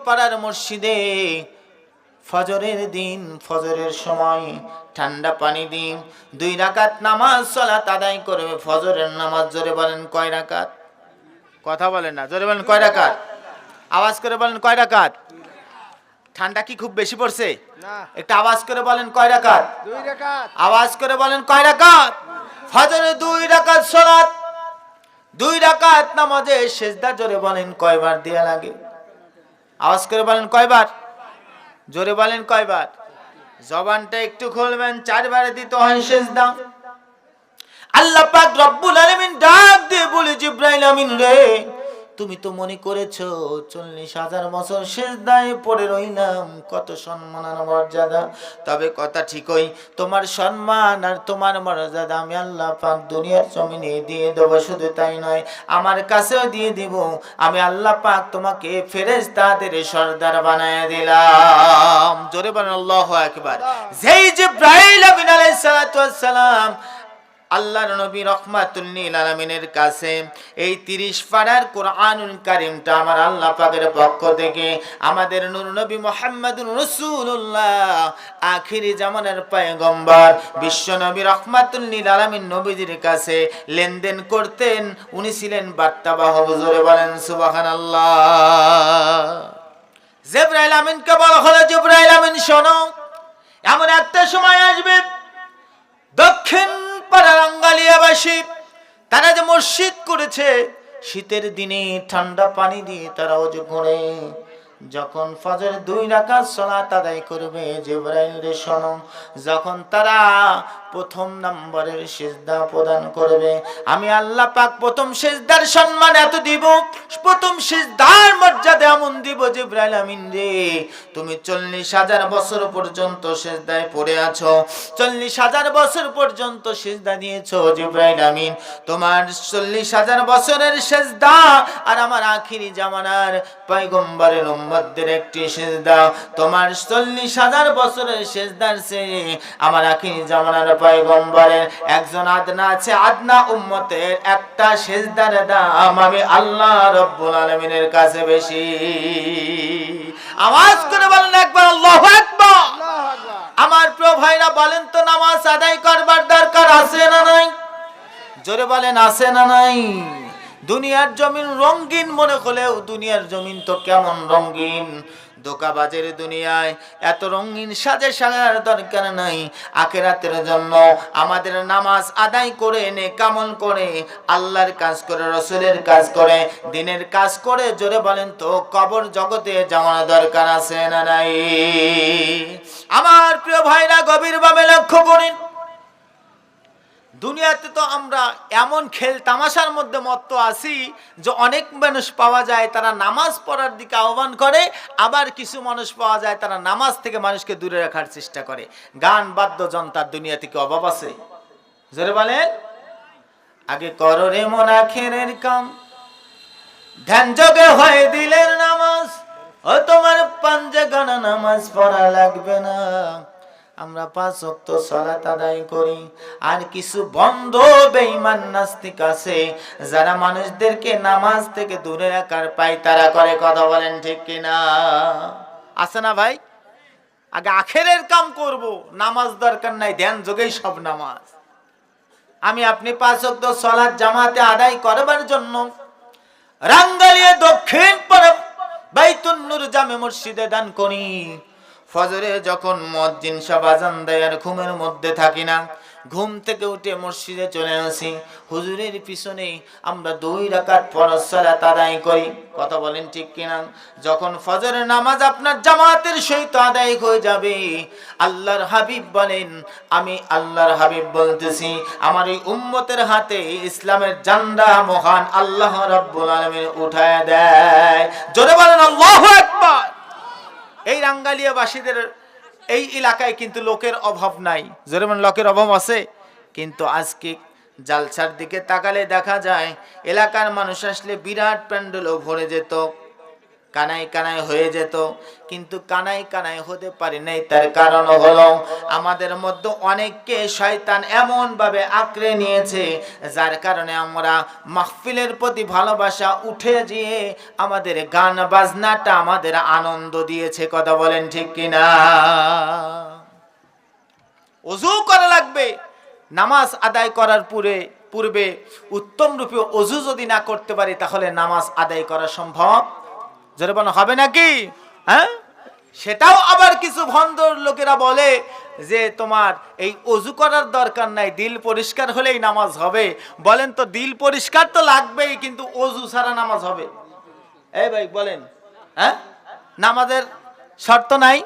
পাড়ার মসজিদে ফজরের দিন, ফজরের সময় ঠান্ডা পানি দিন 2 রাকাত নামাজ সালাত আদায় করবে। ফজরের নামাজ জোরে বলেন কয় রাকাত? কথা বলেন না, জোরে বলেন কয় রাকাত? আওয়াজ করে বলেন কয় রাকাত? ঠান্ডা কি খুব বেশি পড়ছে? না, একটা আওয়াজ করে বলেন কয় রাকাত? 2 রাকাত। আওয়াজ করে বলেন কয় রাকাত? ফজরে 2 রাকাত সালাত, 2 রাকাত নামাজে সিজদা জোরে বলেন কয়বার দেয়া লাগে? আওয়াজ করে বলেন কয়বার? জোরে বলেন কয়বার? জবানটা একটু খুলবেন, 4 বারে দিতে হয় সিজদা। আল্লাহ পাক রব্বুল আলামিন ডাক দিয়ে বলে, জিবরাইল আমিন রে, তুমি তো মনে করেছো 40,000 বছর সিজদায় পড়ে রইলাম, কত সম্মান আর মর্যাদা। তবে কথা ঠিকই, তোমার সম্মান আর তোমার মর্যাদা আমি আল্লাহ পাক দুনিয়ার জমিনে দিয়ে দেব। শুধু তাই নয়, আমার কাছেও দিয়ে দিব। আমি আল্লাহ পাক তোমাকে ফেরেশতাদের সর্দার বানায় দিলাম। জোরে বলেন আল্লাহু আকবার। যেই জিবরাইল আমিন আলাইহিস সালাতু ওয়াস সালাম আল্লাহর নবী রাহমাতুল লিল আলামিনের কাছে এই 30 পারার কোরআনুল কারীমটা আমার আল্লাহ পাকের পক্ষ থেকে আমাদের নূর নবী মুহাম্মদুর রাসূলুল্লাহ আখিরি জামানার পয়গম্বর বিশ্ব নবী রাহমাতুল লিল আলামিন নবীজির কাছে লেনদেন করতেন। উনি ছিলেন বার্তাবাহক। জোরে বলেন সুবহানাল্লাহ। জিবরাইল আমিনকে বলা হলো, জিবরাইল আমিন শোনো, এমন একটা সময় আসবে দক্ষিণ রাঙ্গালিয়াবাসী তারা যে মসজিদ করেছে, শীতের দিনে ঠান্ডা পানি দিয়ে তারা ওযু করে যখন ফজর 2 রাকাত সালাত আদায় করবে, জিবরাইল রে শোনো, যখন তারা প্রথম নম্বরের সিজদা প্রদান করবে, আমি আল্লাহ পাক প্রথম সিজদার সম্মান এত দিব, প্রথম সিজদার মর্যাদা এমন দিব, জিবরাইল আমিন রে, তুমি 40,000 বছর পর্যন্ত সিজদায় পড়ে আছো, 40,000 বছর পর্যন্ত সিজদা দিয়েছো, জিবরাইল আমিন তোমার 40,000 বছরের সিজদা আর আমার আখিরি জামানার পয়গম্বরের উম্মতদের একটি সিজদা, তোমার 40,000 বছরের সিজদার চেয়ে আমার আখিরি জামানার পয়গম্বরের একজন আদনা আছে, আদনা উম্মতের একটা সিজদার দাম আমি আল্লাহ রাব্বুল আলামিনের কাছে বেশি। আওয়াজ করে বলেন একবার আল্লাহু আকবার। আল্লাহু আকবার। আমার প্রিয় ভাইরা বলেন তো, নামাজ আদায় করবার দরকার আছে না নাই? জোরে বলেন আছে না নাই? দুনিয়ার জমিন রঙিন মনে হলেও দুনিয়ার জমিন তো কেমন রঙিন। ধোঁকাবাজের দুনিয়ায় এত রঙিন সাজে সাজার দরকার নাই। আখিরাতের জন্য আমাদের নামাজ আদায় করে নেক আমল করে আল্লাহর কাজ করে রাসূলের কাজ করে দ্বীনের কাজ করে, জোরে বলেন তো কবর জগতে যাওয়ার দরকার আছে না নাই? আমার প্রিয় ভাইরা গভীরভাবে লক্ষ্য করেন, দুনিয়াতে তো আমরা এমন খেল তামাশার মধ্যে মত্ত আছি যে অনেক মানুষ পাওয়া যায় তারা নামাজ পড়ার দিকে আহ্বান করে, আবার কিছু মানুষ পাওয়া যায় তারা নামাজ থেকে মানুষকে দূরে রাখার চেষ্টা করে। গান বাদ্যযন্ত্রের দুনিয়া থেকে অভাব আছে? জোরে বলেন। আগে করো রে মন আখেরের কাম, ধ্যান যোগে হয় দিলের নামাজ, ও তোমার পাঞ্জে গানা নামাজ পড়া লাগবে না। আমরা 5 ওয়াক্ত সালাত আদায় করি, আর কিছু বন্ধ বেঈমান নাস্তিক আছে যারা মানুষদেরকে নামাজ থেকে দূরে রাখার পায় তারা করে। কথা বলেন ঠিক কিনা? আছে না ভাই? আগে আখেরের কাম করব, নামাজ দরকার নাই, ধ্যান যোগেই সব নামাজ। আমি আপনি 5 ওয়াক্ত সালাত জামাতে আদায় করবার জন্য রাঙ্গালিয়া দক্ষিণ পাড়া বাইতুন নূর জামে মসজিদে দান করি। ফজরে যখন মুয়াজ্জিন সাহেব আযান দেয় আর ঘুমের মধ্যে থাকি না, ঘুম থেকে উঠে মসজিদে চলে আসি, হুজুরের পিছনে আমরা 2 রাকাত ফরজ সালাত আদায় করি। কথা বলেন ঠিক কিনা? যখন ফজরের নামাজ আপনার জামাতের সহিত আদায় হয়ে যাবে, আল্লাহর হাবিব বলেন, আমি আল্লাহর হাবিব বলতেছি, আমার এই উম্মতের হাতে ইসলামের ঝান্ডা মহান আল্লাহ রাব্বুল আলামিন উঠায় দেয়। জোরে বলেন আল্লাহু আকবার। এই রাঙ্গালিয়াবাসীদের এই এলাকায় কিন্তু লোকের অভাব নাই। জোরে বলেন লোকের অভাব আছে? কিন্তু আজকে জালসার দিকে তাকালে দেখা যায় এলাকার মানুষ আসলে বিরাট প্যান্ডেলও ভরে যেত। কানাই কানাই হয়ে যেত, কিন্তু কানাই কানাই হতে পারি নাই। তার কারণ হলো আমাদের মধ্যে অনেককে শয়তান এমন ভাবে আঁকড়ে নিয়েছে, যার কারণে আমরা মাহফিলের প্রতি ভালোবাসা উঠে গিয়ে আমাদের গান বাজনাটা আমাদের আনন্দ দিয়েছে। কথা বলেন ঠিক কিনা? ওযু করা লাগবে। নামাজ আদায় করার পূর্বে উত্তম রূপে ওযু যদি না করতে পারি তাহলে নামাজ আদায় করা সম্ভব জোরে বলেন হবে নাকি? হ্যাঁ, সেটাও আবার কিছু ভণ্ড লোকেরা বলে যে তোমার এই ওযু করার দরকার নাই, দিল পরিষ্কার হলেই নামাজ হবে। বলেন তো, দিল পরিষ্কার তো লাগবেই, কিন্তু ওযু ছাড়া নামাজ হবে? এই ভাই বলেন, হ্যাঁ, নামাজের শর্ত নাই?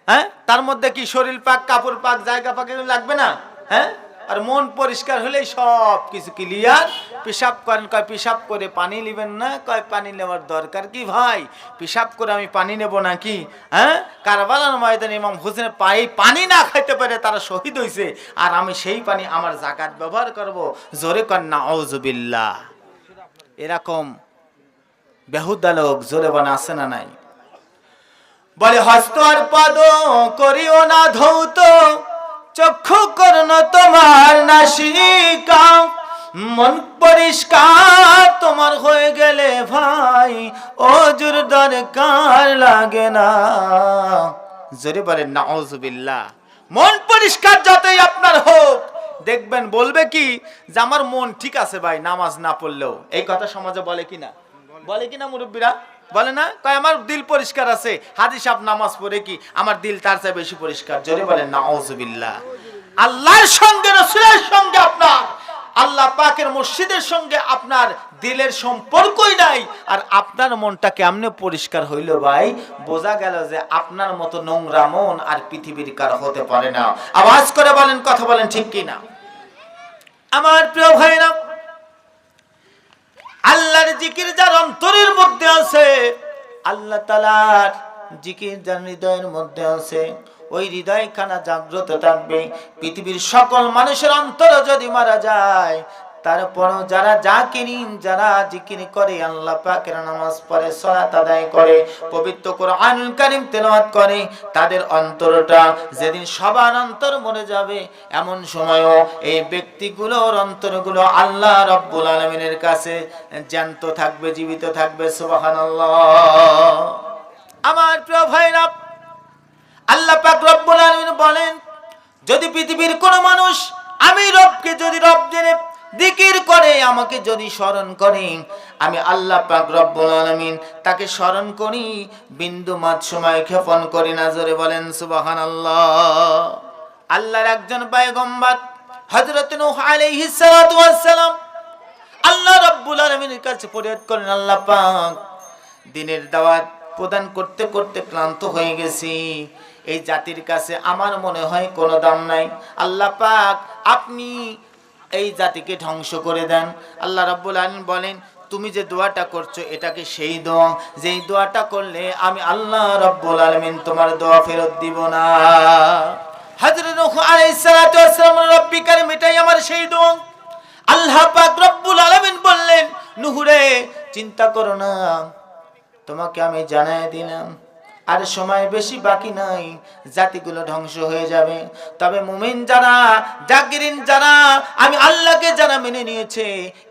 হ্যাঁ, তার মধ্যে কি শরীর পাক, কাপড় পাক, জায়গা পাক এগুলো লাগবে না? হ্যাঁ, আর মন পরিষ্কার হলেই সব কিছু ক্লিয়ার। পেশাব করেন, কয় পেশাব করে পানি নেবেন না, কয় পানি নেওয়ার দরকার কি ভাই? পেশাব করে আমি পানি নেব নাকি? হ্যাঁ, কারবালার ময়দানে ইমাম হোসেন পানি না খাইতে পারে তারা শহীদ হয়েছে, আর আমি সেই পানি আমার যাকাত ব্যবহার করব? জোরে কর নাউজুবিল্লাহ। এরকম বেহুদা লোক জোরে বানা আছে না নাই? বলে হস্ত আর পদ করিও না ধৌত, চক্ষু কর্ণ তোমার নাসিকা, মন পরিষ্কার তোমার হয়ে গেলে ভাই ওযুর দরকার লাগে না। জোরে বলেন নাউজুবিল্লাহ। মন পরিষ্কার যতই আপনার হোক, দেখবেন বলবে কি যে আমার মন ঠিক আছে ভাই, নামাজ না পড়লেও। এই কথা সমাজে বলে কিনা? বলে কিনা মুরব্বীরা? বলে না? কয় আমার দিল পরিষ্কার আছে, হাজি সাহেব নামাজ পড়ে কি আমার দিল তার চেয়ে বেশি পরিষ্কার। জোরে বলেন নাউজুবিল্লাহ। আল্লাহর সঙ্গে, রাসূলের সঙ্গে আপনার, আল্লাহ পাকের মসজিদের সঙ্গে আপনার দিলের সম্পর্কই নাই, আর আপনার মনটা কেমনে পরিষ্কার হইল ভাই? বোঝা গেল যে আপনার মতো নোংরা মন আর পৃথিবীর কার হতে পারে না। আওয়াজ করে বলেন, কথা বলেন ঠিক কিনা? আমার প্রিয় ভাইরা, আল্লাহর জিকির যার অন্তরের মধ্যে আছে, আল্লাহ তাআলার জিকির যার হৃদয়ের মধ্যে আছে, ওই হৃদয়খানা জাগ্রত থাকবে। পৃথিবীর সকল মানুষের অন্তর যদি মারা যায়, তারপরও যারা জাকিরিন, যারা জিকির করে, আল্লাহ পাকের নামাজ পড়ে, সালাত আদায় করে, পবিত্র কোরআনুল কারীম তেলাওয়াত করে, তাদের অন্তরটা যেদিন সবার অন্তর মরে যাবে, এমন সময়ও এই ব্যক্তিগুলোর অন্তরগুলো আল্লাহ রাব্বুল আলামিনের কাছে জ্যান্ত থাকবে, জীবিত থাকবে। সুবহানাল্লাহ। আমার প্রিয় ভাইরা, আল্লাহ পাক রব্বুল আলামিন বলেন, যদি পৃথিবীর কোন মানুষ আমি রবকে যদি রব জেনে জিকির করে, আমাকে যদি স্মরণ করে, আমি আল্লাহ পাক রব্বুল আলামিন তাকে স্মরণ করি, বিন্দু মাত্র সময় ক্ষেপণ করি না। জোরে বলেন সুবহানাল্লাহ। আল্লাহর একজন পয়গম্বর হযরত নূহ আলাইহিস সালাতু ওয়াস সালাম আল্লাহ রাব্বুল আলামিনের কাছে ফরিয়াদ করেন, আল্লাহ পাক, দ্বীনের দাওয়াত প্রদান করতে করতে ক্লান্ত হয়ে গেছি, এই জাতির কাছে আমার মনে হয় কোনো দাম নাই। আল্লাহ পাক, আপনি এই জাতিকে ধ্বংস করে দেন। আল্লাহ রাব্বুল আলামিন বলেন, তুমি যে দোয়াটা করছো এটাকে সেই দোয়া যেই দোয়াটা করলে আমি আল্লাহ রাব্বুল আলামিন তোমার দোয়া ফেরত দিব না। হযরত নূহ আলাইহিস সালাতু ওয়াস সালাম, রব্বি কারীম, এটাই আমার সেই দোয়া। আল্লাহ পাক রব্বুল আলামিন বললেন, নূহ রে, চিন্তা করো না, তোমাকে আমি জানাই দিলাম, আর সময় বেশি বাকি নাই, জাতিগুলো ধ্বংস হয়ে যাবে। তবে মুমিন যারা, জাকিরিন যারা, আমি আল্লাহকে যারা মেনে নিয়েছে,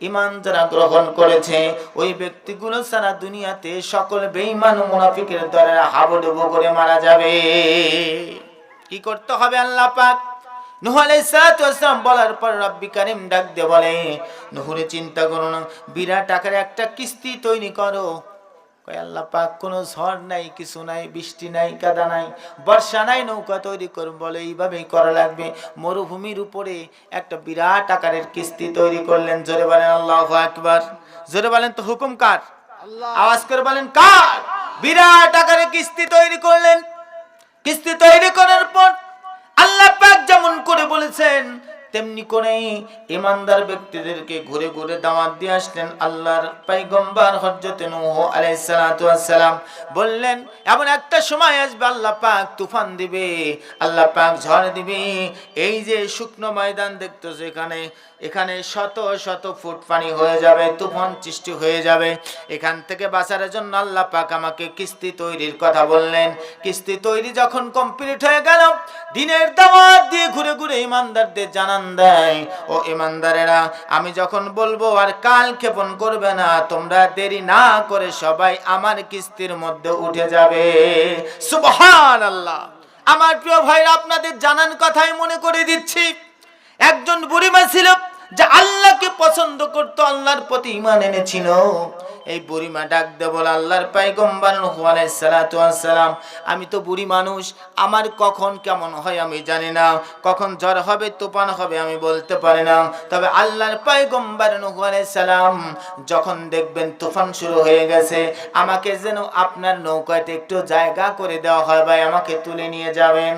ঈমান যারা গ্রহণ করেছে, ওই ব্যক্তিগুলো সারা দুনিয়াতে সকল বেঈমান ও মুনাফিকের দ্বারা হাবুডুবু করে মারা যাবে। কি করতে হবে? আল্লাহ পাক নূহ আলাইহিস সালাতু ওয়াস সালাম বলার পর রব্বি কারীম ডাক দিয়ে বলে, নূহ রে, চিন্তা করো না, বিরাট আকারে একটা কিস্তি তৈরি করো। কয় আল্লাহ পাক, কোনো ঝড় নাই, কিছু নাই, বৃষ্টি নাই, কাদা নাই, বর্ষা নাই, নৌকা তৈরি করুন। বলে এইভাবেই করা লাগবে। মরুভূমির উপরে একটা বিরাট আকারের কিস্তি তৈরি করলেন। জোরে বলেন আল্লাহু আকবার। জোরে বলেন তো, হুকুম কার? আওয়াজ করে বলেন কার? বিরাট আকারে কিস্তি তৈরি করলেন। কিস্তি তৈরি করার পর আল্লাহ পাক যেমন করে বলেছেন, তেমনি করে ইমানদার ব্যক্তিদেরকে ঘুরে ঘুরে দাওয়াত দিয়ে আসলেন আল্লাহর পয়গম্বর হযরত নূহ আলাইহিস সালাতু ওয়াস সালাম। বললেন এমন একটা সময় আসবে আল্লাহ পাক তুফান দিবে, আল্লাহ পাক ঝড় দিবে। এই যে শুকনো ময়দান দেখতেছো এখানে শত শত ফুট পানি হয়ে যাবে, তুফান সৃষ্টি হয়ে যাবে। এখান থেকে বাঁচার জন্য আল্লাহ পাক আমাকে কিস্তি তৈরির কথা বললেন। কিস্তি তৈরি যখন কমপ্লিট হয়ে গেল, দিনের দাওয়াত দিয়ে ঘুরে ঘুরে ইমানদারদের জানান দেয়, ও ইমানদারেরা আমি যখন বলবো আর কাল ক্ষেপণ করবে না, তোমরা দেরি না করে সবাই আমার কিস্তির মধ্যে উঠে যাবে। সুবহানাল্লাহ। আমার প্রিয় ভাইরা, আপনাদের জানান কথাই মনে করে দিচ্ছি। একজন বুড়িমা ছিল যে আল্লাহকে পছন্দ করত, আল্লাহর প্রতি ঈমান এনেছিল। এই বুড়িমা ডাক দে বলে, আল্লাহর পয়গম্বর নূহ আলাইহিস সালাতু ওয়াস সালাম, আমি তো বুড়ি মানুষ, আমার কখন কেমন হয় আমি জানি না, কখন ঝড় হবে তুফান হবে আমি বলতে পারি না। তবে আল্লাহর পয়গম্বর নূহ আলাইহিস সালাম যখন দেখবেন তুফান শুরু হয়ে গেছে, আমাকে যেন আপনার নৌকাতে একটু জায়গা করে দেওয়া হয়, ভাই আমাকে তুলে নিয়ে যাবেন।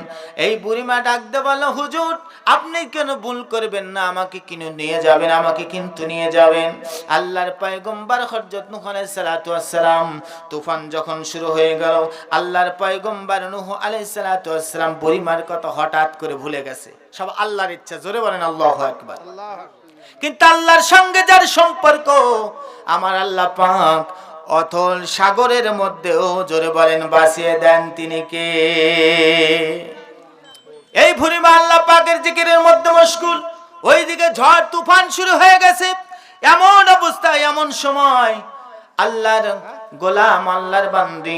এই বুড়িমা ডাক দে বলে, হুজুর আপনি কেন ভুল করবেন না, আমাকে কিনে নিয়ে যাবেন, আমাকে কিন্তু নিয়ে যাবেন। আল্লাহর পয়গম্বর হযরত নূহ আলাইহিস সালাতু ওয়াস সালাম তুফান যখন শুরু হয়ে গেল, আল্লাহর পয়গম্বর নূহ আলাইহিস সালাতু ওয়াস সালাম বুড়িমার কথা হঠাৎ করে ভুলে গেছে। সব আল্লাহর ইচ্ছা, জোরে বলেন আল্লাহু আকবার। কিন্তু আল্লাহর সঙ্গে যার সম্পর্ক, আমার আল্লাহ পাক অথল সাগরের মধ্যেও, জোরে বলেন, বাঁচিয়ে দেন তিনি কে? এই বুড়িমা আল্লাহ পাকের জিকিরের মধ্যে মশগুল, ওইদিকে ঝড় তুফান শুরু হয়ে গেছে। এমন অবস্থায়, এমন সময় আল্লাহর গোলাম, আল্লাহর বান্দি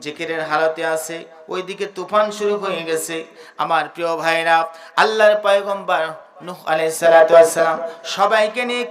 জিকিরের হালতে আছে, ওইদিকে তুফান শুরু হয়ে গেছে। আমার প্রিয় ভাইরা, আল্লাহর পয়গম্বর নূহ আলাইহিস সালাতু ওয়াস সালাম সবাইকে নিয়ে